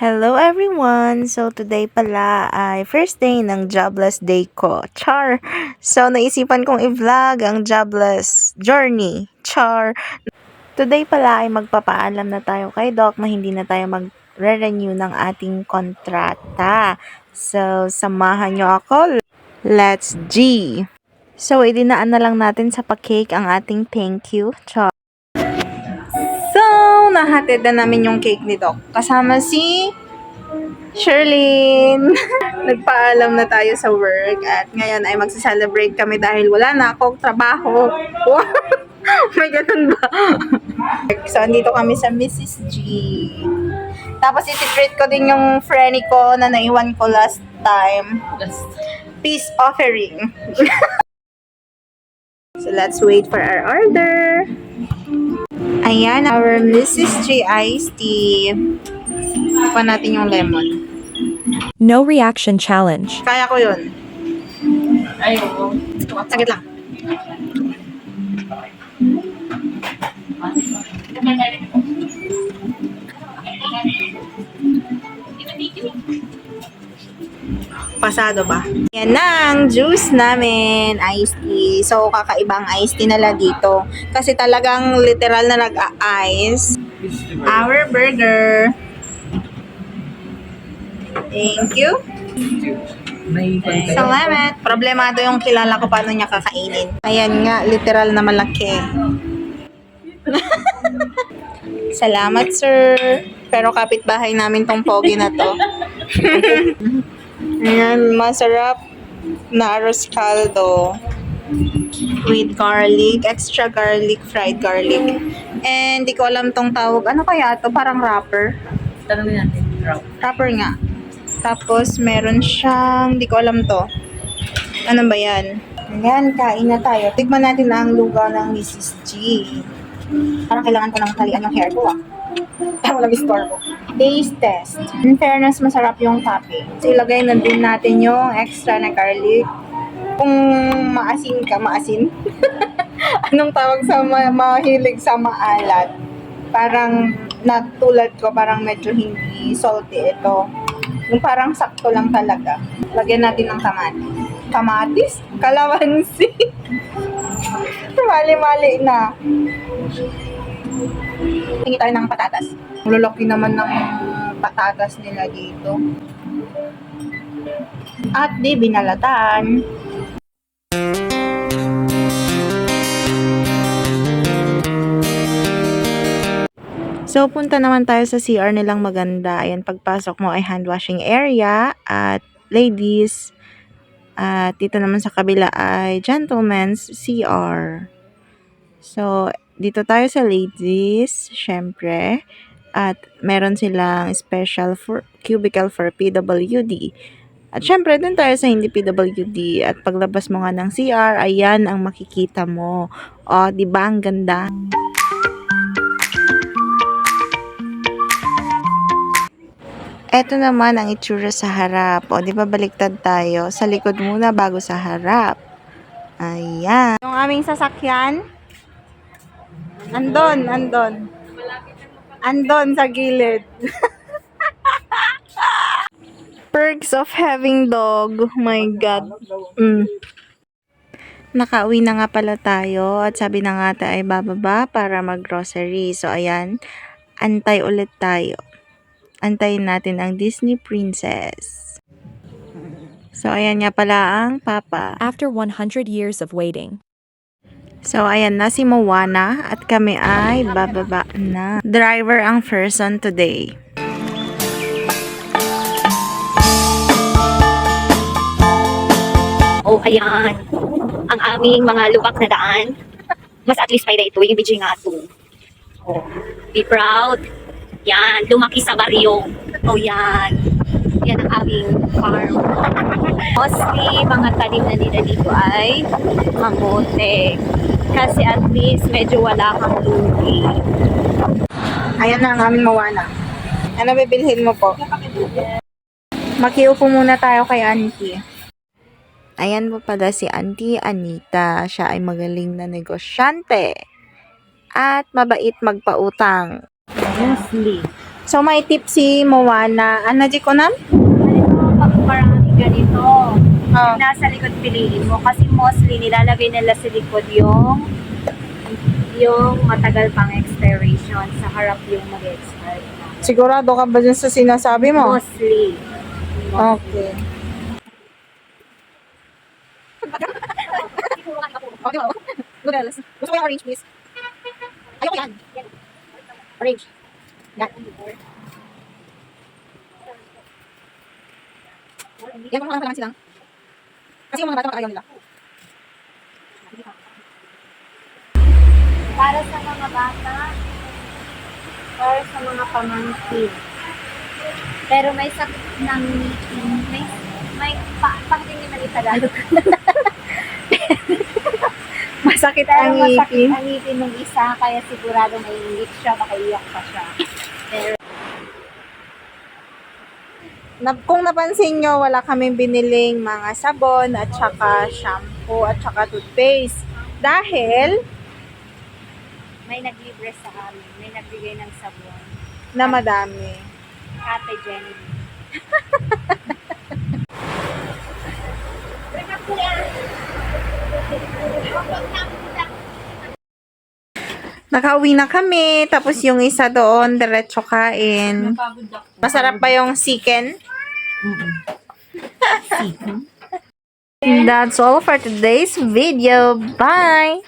Hello everyone! So today pala ay first day ng jobless day ko. Char! So naisipan kong i-vlog ang jobless journey. Char! Today pala ay magpapaalam na tayo kay Doc na hindi na tayo magre-renew ng ating kontrata. So samahan nyo ako. Let's G! So idinaan na lang natin sa pa-cake ang ating thank you. Char! So, nahatid na namin yung cake ni Doc. Kasama si Sherlyn. Nagpaalam na tayo sa work at ngayon ay magsa-celebrate kami dahil wala na akong trabaho. Wow! May ganun ba? So, andito kami sa Mrs. G. Tapos, iti-treat ko din yung friend ko na naiwan ko last time. Peace offering. So, let's wait for our order. Ayan, our Mrs. G iced tea. Pa natin yung lemon. No reaction challenge. Kaya ko yun. Ayoko. Sagit lang. Pasado ba? Yan na ang juice namin, iced tea. So, kakaibang iced tea nila dito. Kasi talagang literal na nag-a-ice. Our burger. Thank you. Salamat. Problemado yung kilala ko paano niya kakainin. Ayan nga, literal na malaki. Salamat, sir. Pero kapitbahay namin tong pogi na to. Ayan, masarap na arroz caldo with garlic, extra garlic, fried garlic. And di ko alam tong tawag. Ano kaya to? Parang wrapper. Tanongin natin. Wrapper nga. Tapos meron siyang, di ko alam to. Ano ba yan? Ayan, kain na tayo. Tikman natin ang lugaw ng Mrs. G. Parang kailangan ko nang talian yung hair ko Wala score ko. Taste test. In fairness, masarap yung topping. So, ilagay na din natin yung extra na garlic. Kung maasin ka, maasin? Anong tawag sa mahilig sa maalat? Parang natulad ko, parang medyo hindi salty ito. Yung parang sakto lang talaga. Lagyan natin ng kamatis. Kamatis? Kalamansi. Mali-mali na. Tingin tayo ng patatas. Lulaki naman ng patatas nila dito. At di binalatan. So, punta naman tayo sa CR nilang maganda. Ayan, pagpasok mo ay hand washing area at ladies. At dito naman sa kabila ay gentlemen's CR. So, dito tayo sa ladies, syempre. At meron silang special for cubicle for PWD. At syempre, dun tayo sa hindi PWD. At paglabas mo nga ng CR, ayan ang makikita mo. O, di ba ang ganda? Eto naman ang itsura sa harap. O, di ba baliktad tayo? Sa likod muna bago sa harap. Ayan. Yung aming sasakyan, andon sa gilid. Perks of having dog. Oh my God. Nakauwi na nga pala tayo at sabi na nga tayo ay bababa para mag-grocery. So, ayan. Antay ulit tayo. Antayin natin ang Disney Princess. So, ayan nga pala ang papa. After 100 years of waiting. So, ayan na si Moana at kami ay bababa na. Driver ang person today. Oh, ayan. Ang aming mga lubak na daan. Mas at least pa ito, yung BG nga ito. Oh, be proud. Yan, lumaki sa baryo. Oh, yan. Yan ang aming farm. Mostly, mga tanim na nila dito ay kamote. Kasi at least, medyo wala kang lugi. Ayan na ang aming Moana. Ano bibilhin mo po? Makiupo muna tayo kay Auntie. Ayan po pala si Auntie Anita. Siya ay magaling na negosyante. At mabait magpautang. Mostly. So, may tip si Moana. Ano di ko nam? Pag marami ganito, Oh. nasa likod piliin mo. Kasi mostly, nilalagay nila sa likod yung matagal pang expiration. Sa harap yung mag-expire na. Sigurado ka ba dun sa sinasabi mo? Mostly. Okay. Okay, noodles. Gusto ko yung orange, please. Ayoko yan. Orange. Yan. Yan, kung lang silang. Kasi yung mga bata ayaw nila. Para sa mga bata, para sa mga pamangkin. Pero may sakit ng pangtingin na ni Tagalog. Masakit Pero ang masakit ngipin. ang ngipin ng isa, kaya sigurado may ingit siya, baka iyak pa siya. Kung napansin nyo, wala kaming biniling mga sabon at saka shampoo at saka toothpaste. Dahil May naglibre sa amin, may nagbigay ng sabon. na madami. Ate Jenny. Nakauwi na kami. Tapos yung isa doon, diretso kain. Masarap ba yung chicken? That's all for today's video. Bye!